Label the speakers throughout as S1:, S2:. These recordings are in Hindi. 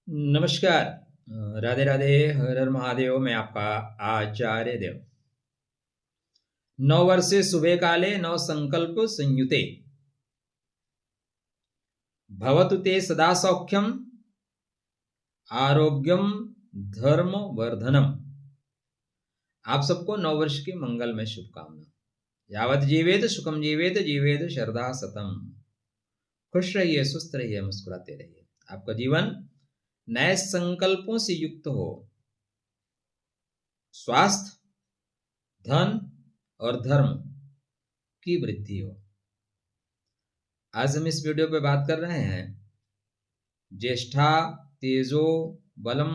S1: नमस्कार। राधे राधे, हर हर महादेव। मैं आपका आचार्य देव। नववर्षे शुभे काले नव संकल्प संयुते भवतु ते सदा सौख्यम आरोग्यम धर्म वर्धनम। आप सबको नववर्ष की मंगलमय शुभकामना। यावत जीवेत सुखम जीवेत, जीवेत शरदा सतम। खुश रहिए, स्वस्थ रहिए, मुस्कुराते रहिए। आपका जीवन नए संकल्पों से युक्त हो। स्वास्थ्य, धन और धर्म की वृद्धि हो। आज हम इस वीडियो पे बात कर रहे हैं ज्येष्ठा तेजो बलम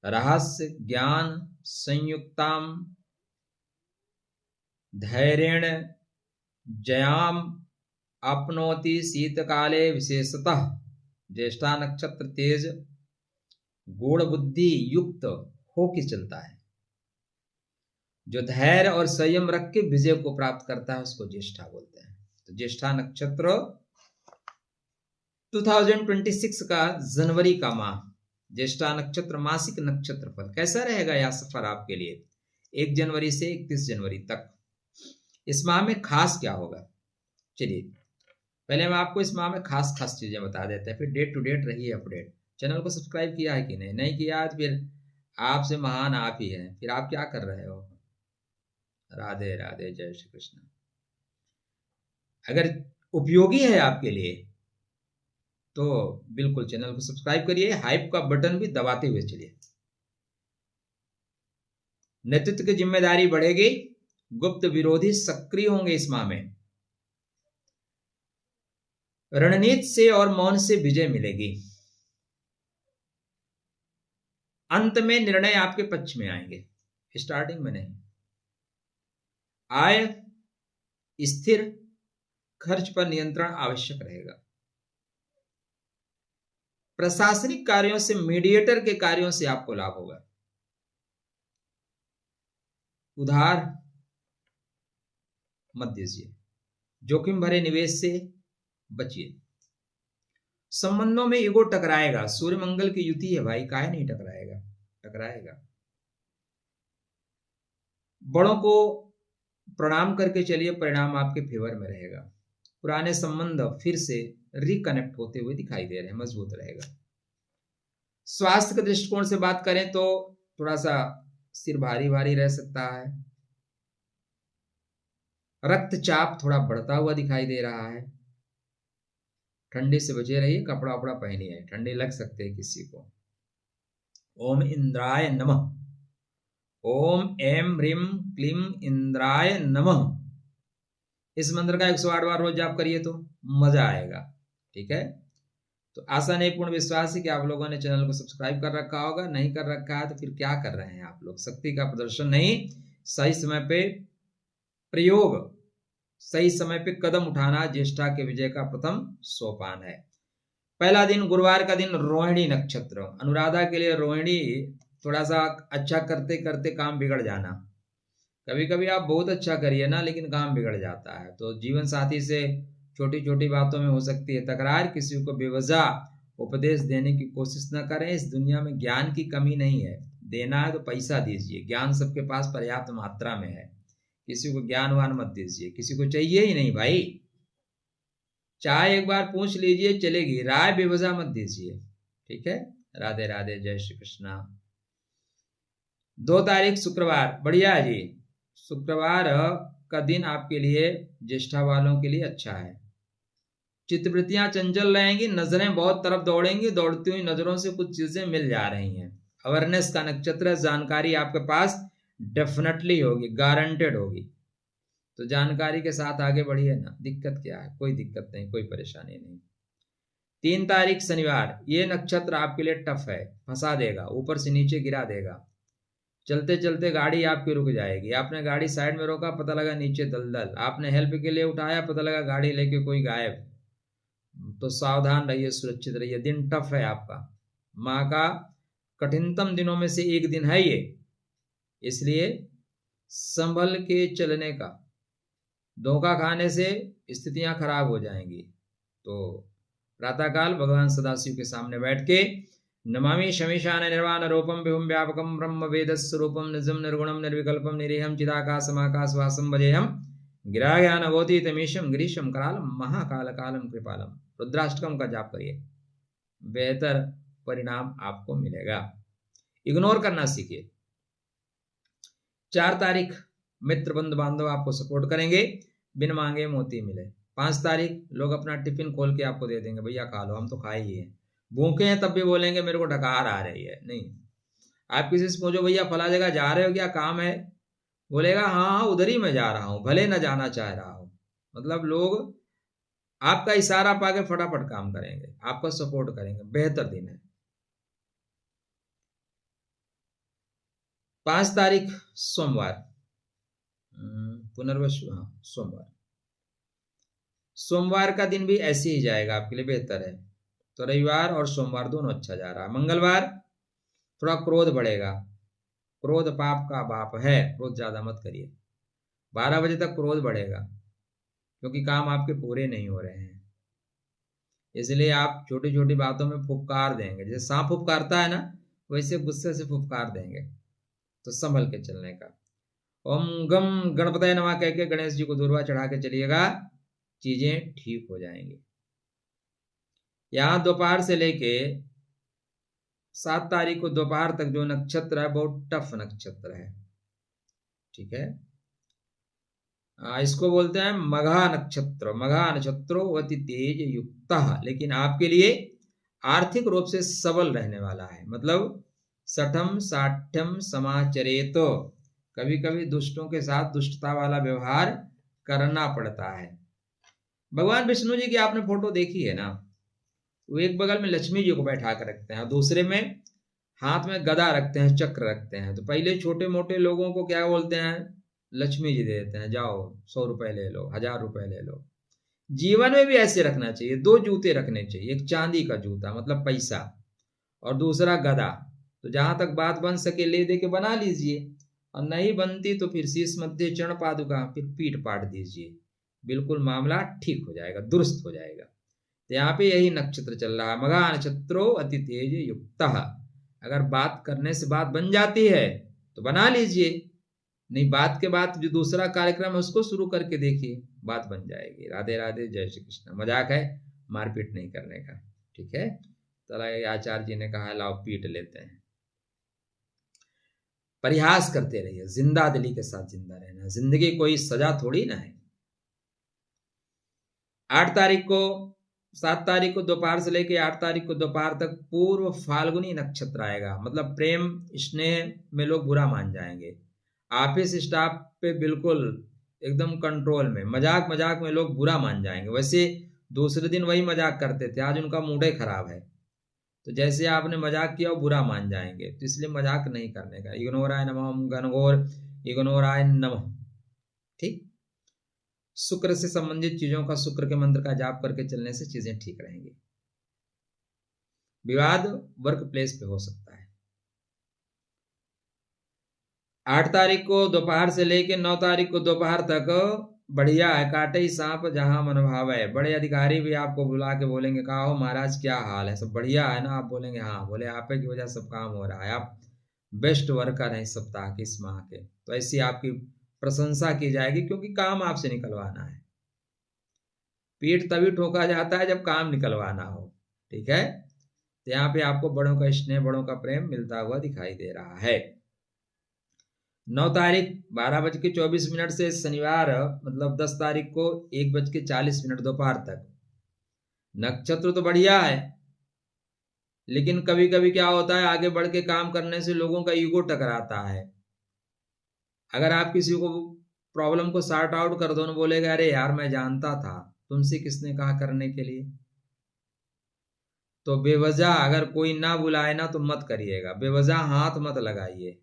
S1: रहस्य ज्ञान संयुक्ताम धैर्येण जयाम अपनोति शीतकाले। विशेषतः ज्येष्ठा नक्षत्र तेज गूढ़ बुद्धि युक्त होके चलता है। जो धैर्य और संयम रख के विजय को प्राप्त करता है उसको ज्येष्ठा बोलते हैं। तो ज्येष्ठा नक्षत्र 2026 का जनवरी का माह, ज्येष्ठा नक्षत्र मासिक नक्षत्र फल कैसा रहेगा यह सफर आपके लिए 1 जनवरी से 31 जनवरी तक। इस माह में खास क्या होगा, चलिए पहले हम आपको इस माह में खास खास चीजें बता देते हैं, फिर डेट टू डेट रहिए अपडेट। चैनल को सब्सक्राइब किया है कि नहीं किया है तो फिर आपसे महान आप ही हैं, फिर आप क्या कर रहे हो। राधे राधे, जय श्री कृष्ण। अगर उपयोगी है आपके लिए तो बिल्कुल चैनल को सब्सक्राइब करिए, हाइप का बटन भी दबाते हुए चलिए। नेतृत्व की जिम्मेदारी बढ़ेगी, गुप्त विरोधी सक्रिय होंगे इस माह में। रणनीति से और मौन से विजय मिलेगी। अंत में निर्णय आपके पक्ष में आएंगे, स्टार्टिंग में नहीं। आय स्थिर, खर्च पर नियंत्रण आवश्यक रहेगा। प्रशासनिक कार्यों से, मीडिएटर के कार्यों से आपको लाभ होगा। उधार मत दीजिए, जोखिम भरे निवेश से बचिए। संबंधों में ईगो टकराएगा, सूर्य मंगल की युति है भाई, काहे नहीं टकराएगा, टकराएगा। बड़ों को प्रणाम करके चलिए, परिणाम आपके फेवर में रहेगा। पुराने संबंध फिर से रिकनेक्ट होते हुए दिखाई दे रहे हैं, मजबूत रहेगा। स्वास्थ्य के दृष्टिकोण से बात करें तो थोड़ा सा सिर भारी भारी रह सकता है। रक्तचाप थोड़ा बढ़ता हुआ दिखाई दे रहा है। ठंडी से बचे रहिए, कपड़ा वपड़ा पहनिए, ठंडी लग सकते है किसी को। ओम इंद्राय नमः। ओम एम ह्रीम क्लीम इंद्राय नमः। इस मंत्र का 108 बार रोज जाप करिए तो मजा आएगा। ठीक है, तो आशा नहीं पूर्ण विश्वास है कि आप लोगों ने चैनल को सब्सक्राइब कर रखा होगा। नहीं कर रखा है तो फिर क्या कर रहे हैं आप लोग। शक्ति का प्रदर्शन नहीं, सही समय पे प्रयोग, सही समय पे कदम उठाना ज्येष्ठा के विजय का प्रथम सोपान है। पहला दिन गुरुवार का दिन, रोहिणी नक्षत्र। अनुराधा के लिए रोहिणी थोड़ा सा अच्छा करते करते काम बिगड़ जाना। कभी कभी आप बहुत अच्छा करिए ना, लेकिन काम बिगड़ जाता है। तो जीवन साथी से छोटी छोटी बातों में हो सकती है तकरार। किसी को बेवजह उपदेश देने की कोशिश न करें। इस दुनिया में ज्ञान की कमी नहीं है, देना है तो पैसा दीजिए। ज्ञान सबके पास पर्याप्त मात्रा में है, किसी को ज्ञानवान मत दीजिए, किसी को चाहिए ही नहीं भाई। चाहे एक बार पूछ लीजिए चलेगी, राय बेवजह मत दीजिए। ठीक है, राधे राधे, जय श्री कृष्णा। 2 तारीख शुक्रवार, बढ़िया है जी। शुक्रवार का दिन आपके लिए, ज्येष्ठा वालों के लिए अच्छा है। चित्तवृत्तियां चंचल रहेंगी, नजरें बहुत तरफ दौड़ेंगी, दौड़ती हुई नजरों से कुछ चीजें मिल जा रही हैं। अवेयरनेस का नक्षत्र, जानकारी आपके पास डेफिनेटली होगी, गारंटेड होगी। तो जानकारी के साथ आगे बढ़िए ना, दिक्कत क्या है, कोई दिक्कत नहीं, कोई परेशानी नहीं। 3 तारीख शनिवार, ये नक्षत्र आपके लिए टफ है, फंसा देगा, ऊपर से नीचे गिरा देगा। चलते चलते गाड़ी आपकी रुक जाएगी। आपने गाड़ी साइड में रोका, पता लगा नीचे दलदल। आपने हेल्प के लिए उठाया, पता लगा गाड़ी लेके कोई गायब। तो सावधान रहिए, सुरक्षित रहिए। दिन टफ है आपका, माह का कठिनतम दिनों में से एक दिन है ये, इसलिए संभल के चलने का। धोखा खाने से स्थितियां खराब हो जाएंगी। तो प्रातःकाल भगवान सदाशिव के सामने बैठ के नमामि शमीशान निर्वाण रूपम विभुम व्यापकम ब्रह्म वेद स्वरूपम निजम निर्गुणम निर्विकल्पम निरीहम चिदाकाशमाकाशवासम भजेहम गिराज्ञानवोति तमीशम गिरीशम करालम महाकाल कालम कृपालम। रुद्राष्टकम का जाप करिए, बेहतर परिणाम आपको मिलेगा। इग्नोर करना सीखिए। 4 तारीख मित्र बंधु बांधव आपको सपोर्ट करेंगे, बिन मांगे मोती मिले। 5 तारीख लोग अपना टिफिन खोल के आपको दे देंगे, भैया खा लो, हम तो खाए ही हैं। भूखे हैं तब भी बोलेंगे मेरे को डकार आ रही है। नहीं, आप किसी से पूछो भैया फला जगह जा रहे हो, क्या काम है, बोलेगा हाँ हाँ उधर ही मैं जा रहा हूँ, भले न जाना चाह रहा हूँ। मतलब लोग आपका इशारा पाके फटाफट काम करेंगे, आपको सपोर्ट करेंगे। बेहतर दिन है। 5 तारीख सोमवार, पुनर्वसु, हाँ सोमवार। सोमवार का दिन भी ऐसे ही जाएगा आपके लिए, बेहतर है। तो रविवार और सोमवार दोनों अच्छा जा रहा है। मंगलवार थोड़ा क्रोध बढ़ेगा, क्रोध पाप का बाप है, क्रोध ज्यादा मत करिए। 12 बजे तक क्रोध बढ़ेगा क्योंकि काम आपके पूरे नहीं हो रहे हैं, इसलिए आप छोटी छोटी बातों में फुफकार देंगे। जैसे सांप फुफकारता है ना, वैसे गुस्से से फुफकार देंगे। तो संभल के चलने का। ओम गम गणपतये नमः कह के गणेश जी को दूर्वा चढ़ा के चलिएगा, चीजें ठीक हो जाएंगी। यहां दोपहर से लेके 7 तारीख को दोपहर तक जो नक्षत्र है बहुत टफ नक्षत्र है, ठीक है। इसको बोलते हैं मघा नक्षत्र। मघा नक्षत्रो अति तेज युक्त, लेकिन आपके लिए आर्थिक रूप से सबल रहने वाला है। मतलब सठम साठ्यम समाचरेत, तो कभी कभी दुष्टों के साथ दुष्टता वाला व्यवहार करना पड़ता है। भगवान विष्णु जी की आपने फोटो देखी है ना, वो एक बगल में लक्ष्मी जी को बैठा कर रखते हैं और दूसरे में हाथ में गदा रखते हैं, चक्र रखते हैं। तो पहले छोटे मोटे लोगों को क्या बोलते हैं, लक्ष्मी जी दे देते हैं, जाओ 100 रुपए ले लो, 1000 रुपए ले लो। जीवन में भी ऐसे रखना चाहिए। 2 जूते रखने चाहिए, एक चांदी का जूता मतलब पैसा, और दूसरा गदा। तो जहां तक बात बन सके ले दे के बना लीजिए, और नहीं बनती तो फिर शीश मध्य चरण पादुका, फिर पीठ पाट दीजिए, बिल्कुल मामला ठीक हो जाएगा, दुरुस्त हो जाएगा। तो यहाँ पे यही नक्षत्र चल रहा है, मघा नक्षत्रो अति तेज युक्त। अगर बात करने से बात बन जाती है तो बना लीजिए, नहीं बात के बाद जो दूसरा कार्यक्रम है उसको शुरू करके देखिए, बात बन जाएगी। राधे राधे, जय श्री कृष्ण। मजाक है, मारपीट नहीं करने का, ठीक है। तो आचार्य जी ने कहा लाओ पीट लेते हैं। परिहास करते रहिए, जिंदा दिली के साथ जिंदा रहना। जिंदगी कोई सजा थोड़ी ना है। 8 तारीख को, 7 तारीख को दोपहर से लेकर 8 तारीख को दोपहर तक पूर्व फाल्गुनी नक्षत्र आएगा। मतलब प्रेम स्नेह में लोग बुरा मान जाएंगे, ऑफिस स्टाफ पे बिल्कुल एकदम कंट्रोल में, मजाक मजाक में लोग बुरा मान जाएंगे। वैसे दूसरे दिन वही मजाक करते थे, आज उनका मूड ही खराब है, तो जैसे आपने मजाक किया वो बुरा मान जाएंगे। तो इसलिए मजाक नहीं करने का। इग्नोराय नमः, घनघोर इग्नोराय नमः, ठीक। शुक्र से संबंधित चीजों का, शुक्र के मंत्र का जाप करके चलने से चीजें ठीक रहेंगी। विवाद वर्क प्लेस पे हो सकता है। 8 तारीख को दोपहर से लेकर 9 तारीख को दोपहर तक बढ़िया है। काटे ही सांप जहां मन भावे। बड़े अधिकारी भी आपको बुला के बोलेंगे कहा हो महाराज क्या हाल है, सब बढ़िया है ना। आप बोलेंगे हाँ, बोले आप की वजह सब काम हो रहा है, आप बेस्ट वर्कर हैं इस सप्ताह के, इस माह के। तो ऐसी आपकी प्रशंसा की जाएगी क्योंकि काम आपसे निकलवाना है। पीठ तभी ठोका जाता है जब काम निकलवाना हो, ठीक है। तो यहाँ पे आपको बड़ों का स्नेह, बड़ों का प्रेम मिलता हुआ दिखाई दे रहा है। 9 तारीख 12:24 से शनिवार, मतलब 10 तारीख को 1:40 दोपहर तक। नक्षत्र तो बढ़िया है, लेकिन कभी कभी क्या होता है, आगे बढ़ के काम करने से लोगों का ईगो टकराता है। अगर आप किसी को प्रॉब्लम को सॉर्ट आउट कर दो ना, बोलेगा अरे यार मैं जानता था, तुमसे किसने कहा करने के लिए। तो बेवजह अगर कोई ना बुलाए ना तो मत करिएगा, बेवजह हाथ मत लगाइए।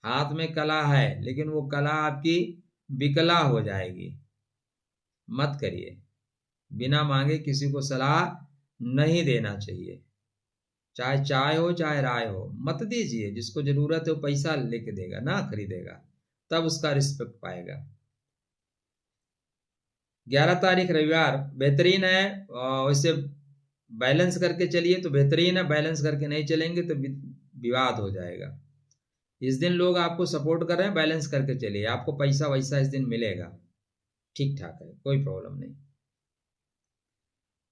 S1: हाथ में कला है लेकिन वो कला आपकी विकला हो जाएगी, मत करिए। बिना मांगे किसी को सलाह नहीं देना चाहिए, चाहे चाय हो चाहे राय हो, मत दीजिए। जिसको जरूरत है वो पैसा लेके देगा ना खरीदेगा, तब उसका रिस्पेक्ट पाएगा। 11 तारीख रविवार बेहतरीन है। वैसे बैलेंस करके चलिए तो बेहतरीन है, बैलेंस करके नहीं चलेंगे तो विवाद हो जाएगा। इस दिन लोग आपको सपोर्ट कर रहे हैं, बैलेंस करके चलिए, आपको पैसा वैसा इस दिन मिलेगा, ठीक ठाक है, कोई प्रॉब्लम नहीं।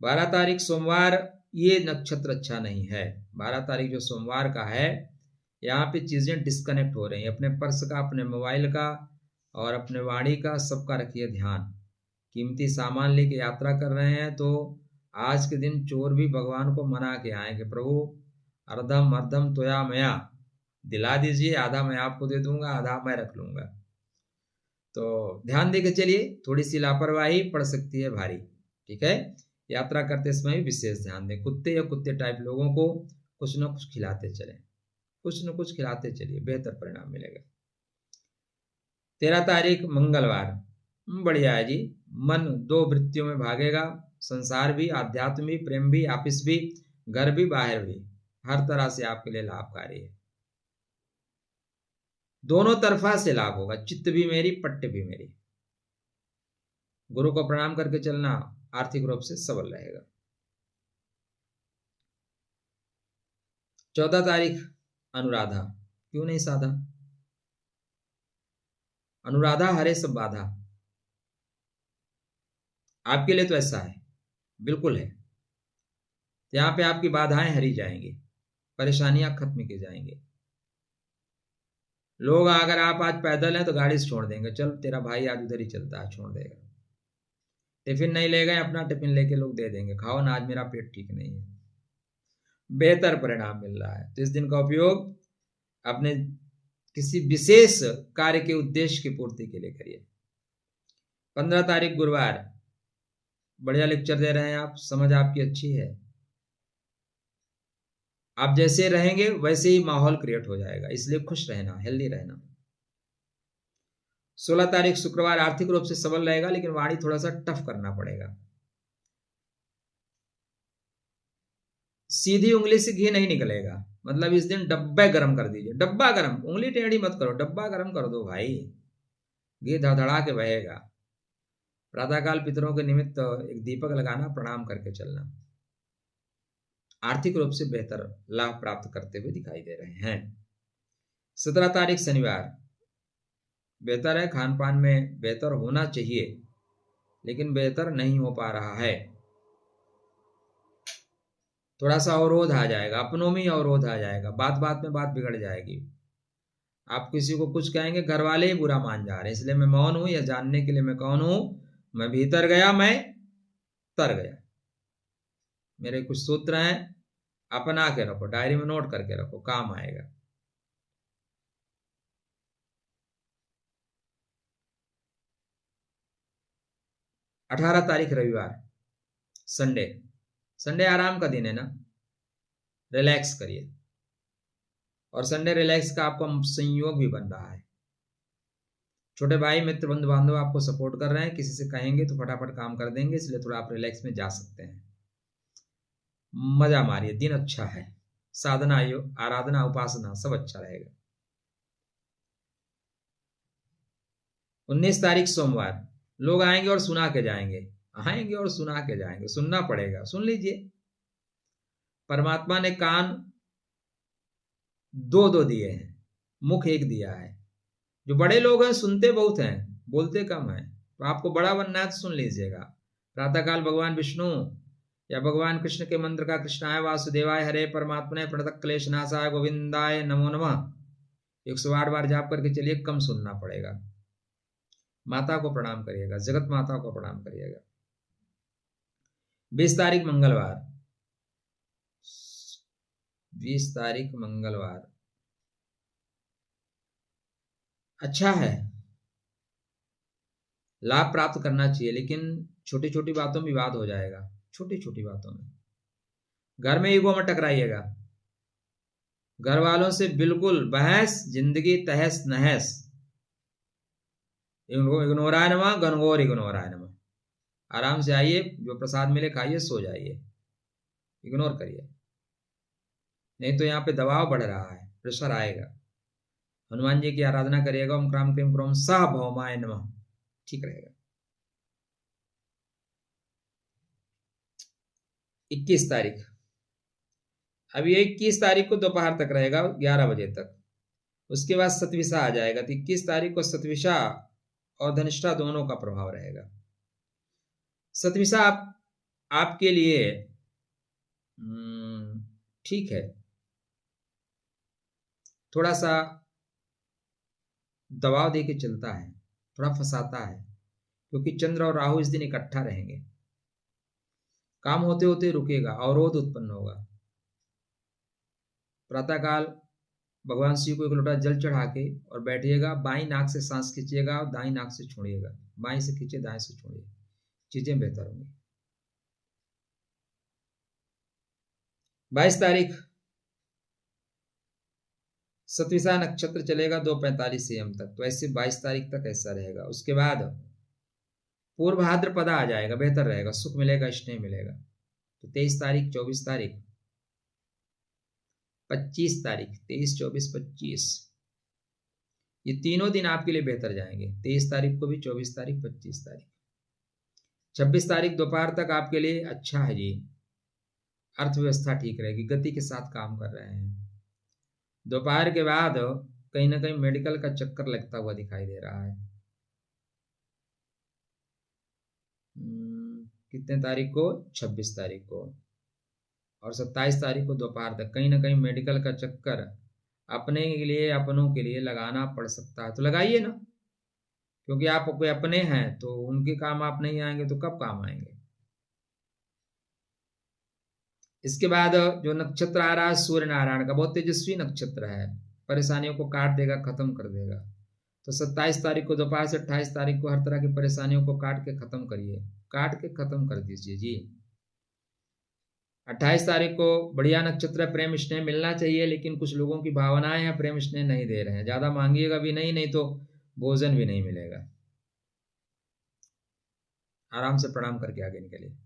S1: 12 तारीख सोमवार, ये नक्षत्र अच्छा नहीं है। 12 तारीख जो सोमवार का है, यहाँ पे चीजें डिस्कनेक्ट हो रही हैं, अपने पर्स का, अपने मोबाइल का और अपने वाणी का, सबका रखिए ध्यान। कीमती सामान लेके यात्रा कर रहे हैं तो आज के दिन चोर भी भगवान को मना के आएंगे, प्रभु अर्धम अर्धम तोया मया, दिला दीजिए, आधा मैं आपको दे दूंगा, आधा मैं रख लूंगा। तो ध्यान देके चलिए, थोड़ी सी लापरवाही पड़ सकती है भारी, ठीक है। यात्रा करते समय विशेष ध्यान दें, कुत्ते या कुत्ते टाइप लोगों को कुछ न कुछ खिलाते चलें, कुछ न कुछ खिलाते चलिए, बेहतर परिणाम मिलेगा। 13 तारीख मंगलवार, बढ़िया है जी। मन दो वृत्तियों में भागेगा, संसार भी, आध्यात्म भी, प्रेम भी, ऑफिस भी, घर भी, बाहर भी, हर तरह से आपके लिए लाभकारी है। दोनों तरफा से लाभ होगा, चित्त भी मेरी, पट्ट भी मेरी। गुरु को प्रणाम करके चलना, आर्थिक रूप से सबल रहेगा। 14 तारीख अनुराधा, क्यों नहीं साधा, अनुराधा हरे सब बाधा, आपके लिए तो ऐसा है, बिल्कुल है। यहां पे आपकी बाधाएं हरी जाएंगी, परेशानियां खत्म की जाएंगी। लोग अगर आप आज पैदल हैं तो गाड़ी से छोड़ देंगे, चल तेरा भाई आज उधर ही चलता है, छोड़ देगा। टिफिन नहीं ले गए, अपना टिफिन लेके लोग दे देंगे, खाओ ना, आज मेरा पेट ठीक नहीं है। बेहतर परिणाम मिल रहा है, तो इस दिन का उपयोग अपने किसी विशेष कार्य के उद्देश्य की पूर्ति के लिए करिए। 15 तारीख गुरुवार, बढ़िया लेक्चर दे रहे हैं आप, समझ आपकी अच्छी है, आप जैसे रहेंगे वैसे ही माहौल क्रिएट हो जाएगा, इसलिए खुश रहना, हेल्दी रहना। 16 तारीख शुक्रवार, आर्थिक रूप से सबल रहेगा, लेकिन वाणी थोड़ा सा टफ करना पड़ेगा। सीधी उंगली से घी नहीं निकलेगा, मतलब इस दिन डब्बा गर्म कर दीजिए, डब्बा गर्म, उंगली टेढ़ी मत करो, डब्बा गर्म कर दो भाई, घी धड़धड़ा के बहेगा। प्रातःकाल पितरों के निमित्त एक दीपक लगाना, प्रणाम करके चलना, आर्थिक रूप से बेहतर लाभ प्राप्त करते हुए दिखाई दे रहे हैं। 17 तारीख शनिवार, बेहतर है, खान पान में बेहतर होना चाहिए, लेकिन बेहतर नहीं हो पा रहा है, थोड़ा सा अवरोध आ जाएगा, अपनों में ही अवरोध आ जाएगा, बात बात में बात बिगड़ जाएगी। आप किसी को कुछ कहेंगे, घर वाले ही बुरा मान जा रहे हैं, इसलिए मैं मौन हूं, यह जानने के लिए मैं कौन हूं, मैं भीतर गया, मैं तर गया। मेरे कुछ सूत्र हैं, अपना के रखो, डायरी में नोट करके रखो, काम आएगा। अठारह तारीख रविवार, संडे, संडे आराम का दिन है ना, रिलैक्स करिए, और संडे रिलैक्स का आपको संयोग भी बन रहा है। छोटे भाई, मित्र, बंधु बांधव आपको सपोर्ट कर रहे हैं, किसी से कहेंगे तो फटाफट काम कर देंगे, इसलिए थोड़ा आप रिलैक्स में जा सकते हैं, मजा मारिए, दिन अच्छा है, साधना, आराधना, उपासना सब अच्छा रहेगा। 19 तारीख सोमवार, लोग आएंगे और सुना के जाएंगे, आएंगे और सुना के जाएंगे, सुनना पड़ेगा, सुन लीजिए। परमात्मा ने कान दो दो दिए हैं, मुख एक दिया है। जो बड़े लोग हैं सुनते बहुत हैं, बोलते कम हैं, तो आपको बड़ा बनना है तो सुन लीजिएगा। प्रातःकाल भगवान विष्णु या भगवान कृष्ण के मंत्र का, कृष्णाय वासुदेवाय हरे परमात्मने प्रणतः क्लेशनाशाय गोविंदाय नमो नमः 108 बार जाप करके चलिए, कम सुनना पड़ेगा। माता को प्रणाम करिएगा, जगत माता को प्रणाम करिएगा। 20 तारीख मंगलवार, 20 तारीख मंगलवार अच्छा है, लाभ प्राप्त करना चाहिए, लेकिन छोटी छोटी बातों में विवाद हो जाएगा, छोटी छोटी बातों में। घर में ईगो मत टकराइएगा, घर वालों से बिल्कुल बहस, जिंदगी तहस नहस। इग्नोराय नमः, घनघोर इग्नोराय नमः। आराम से आइए, जो प्रसाद मिले खाइए, सो जाइए, इग्नोर करिए, नहीं तो यहाँ पे दबाव बढ़ रहा है, प्रेशर आएगा। हनुमान जी की आराधना करिएगा, ओम क्राम क्रीम क्रोम सह भौमाय नमः, ठीक रहेगा। 21 तारीख, अब ये 21 तारीख को दोपहर तक रहेगा 11 बजे तक। उसके बाद सतविशा आ जाएगा, तो 21 तारीख को सतविशा और धनिष्ठा दोनों का प्रभाव रहेगा। सतविशा आपके लिए ठीक है, थोड़ा सा दबाव दे के चलता है, थोड़ा फंसाता है, क्योंकि चंद्र और राहु इस दिन इकट्ठा रहेंगे। काम होते होते रुकेगा, अवरोध उत्पन्न होगा। प्रातःकाल भगवान शिव को एक लोटा जल चढ़ा के और बैठिएगा, बाईं नाक से सांस खींचिएगा और दाईं नाक से छोड़िएगा, बाईं से खींचे दाएं से छोड़िए, चीजें बेहतर होंगी। 22 तारीख सतविशा नक्षत्र चलेगा 2:45 AM तक, तो ऐसे 22 तारीख तक ऐसा रहेगा। उसके बाद पूर्व भाद्रपदा आ जाएगा, बेहतर रहेगा, सुख मिलेगा, स्नेह मिलेगा। तो 23 तारीख 24 तारीख 25 तारीख 23 24 25 ये तीनों दिन आपके लिए बेहतर जाएंगे। 23 तारीख को भी, 24 तारीख 25 तारीख। 26 तारीख दोपहर तक आपके लिए अच्छा है जी, अर्थव्यवस्था ठीक रहेगी, गति के साथ काम कर रहे हैं। दोपहर के बाद कहीं ना कहीं मेडिकल का चक्कर लगता हुआ दिखाई दे रहा है। कितने तारीख को? 26 तारीख को। और 27 तारीख को दोपहर तक कहीं ना कहीं मेडिकल का चक्कर अपने के लिए, अपनों के लिए लगाना पड़ सकता है, तो लगाइए ना, क्योंकि आप कोई अपने हैं तो उनके काम आप नहीं आएंगे तो कब काम आएंगे। इसके बाद जो नक्षत्र आ रहा है सूर्य नारायण का, बहुत तेजस्वी नक्षत्र है, परेशानियों को काट देगा, खत्म कर देगा। तो 27 तारीख को दोपहर से 28 तारीख को हर तरह की परेशानियों को काट के खत्म करिए, काट के खत्म कर दीजिए जी। 28 तारीख को बढ़िया नक्षत्र है, प्रेम स्नेह मिलना चाहिए, लेकिन कुछ लोगों की भावनाएं हैं प्रेम स्नेह नहीं दे रहे हैं, ज्यादा मांगिएगा भी नहीं, नहीं तो भोजन भी नहीं मिलेगा। आराम से प्रणाम करके आगे निकलिए।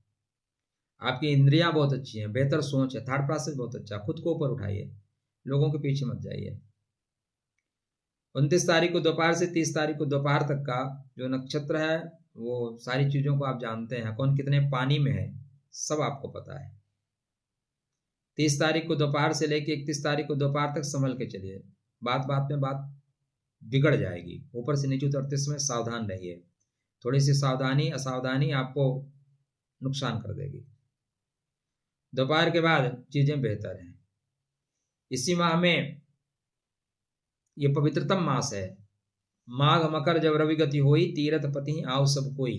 S1: आपकी इंद्रियां बहुत अच्छी हैं, बेहतर सोच है, थॉट प्रोसेस बहुत अच्छा, खुद को ऊपर उठाइए, लोगों के पीछे मत जाइए। 29 तारीख को दोपहर से 30 तारीख को दोपहर तक का जो नक्षत्र है वो सारी चीजों को आप जानते हैं, कौन कितने पानी में है सब आपको पता है। 30 तारीख को दोपहर से लेकर 31 तारीख को दोपहर तक संभल के चलिए, बात बात में बात बिगड़ जाएगी, ऊपर से नीचे उतरते समय सावधान रहिए, थोड़ी सी सावधानी असावधानी आपको नुकसान कर देगी। दोपहर के बाद चीजें बेहतर हैं। इसी माह में ये पवित्रतम मास है, माघ मकर जब रवि गति होई, तीरथ पति आओ सब कोई।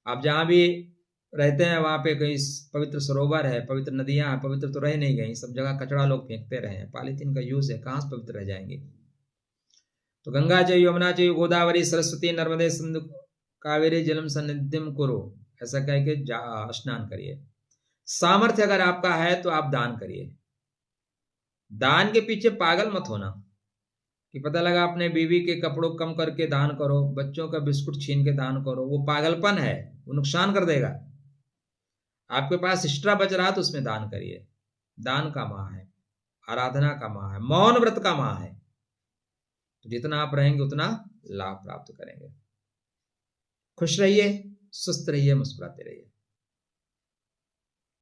S1: आप जहां भी रहते हैं वहां पे कहीं पवित्र सरोवर है, पवित्र नदियां हैं, पवित्र तो रह नहीं गई, सब जगह कचरा लोग फेंकते रहे हैं, पॉलीथीन का यूज है, कहां से पवित्र रह जाएंगे। तो गंगा चाहिए, यमुना चाहिए, गोदावरी सरस्वती नर्मदे सिंधु कावेरी जलम सन्निधिम करो, ऐसा कह के स्नान करिए। सामर्थ्य अगर आपका है तो आप दान करिए। दान के पीछे पागल मत होना कि पता लगा अपने बीवी के कपड़ों कम करके दान करो, बच्चों का बिस्कुट छीन के दान करो, वो पागलपन है, वो नुकसान कर देगा। आपके पास एक्स्ट्रा बच रहा तो उसमें दान करिए। दान का माह है, आराधना का माह है, मौन व्रत का माह है, तो जितना आप रहेंगे उतना लाभ प्राप्त करेंगे। खुश रहिए, स्वस्थ रहिए, मुस्कुराते रहिए।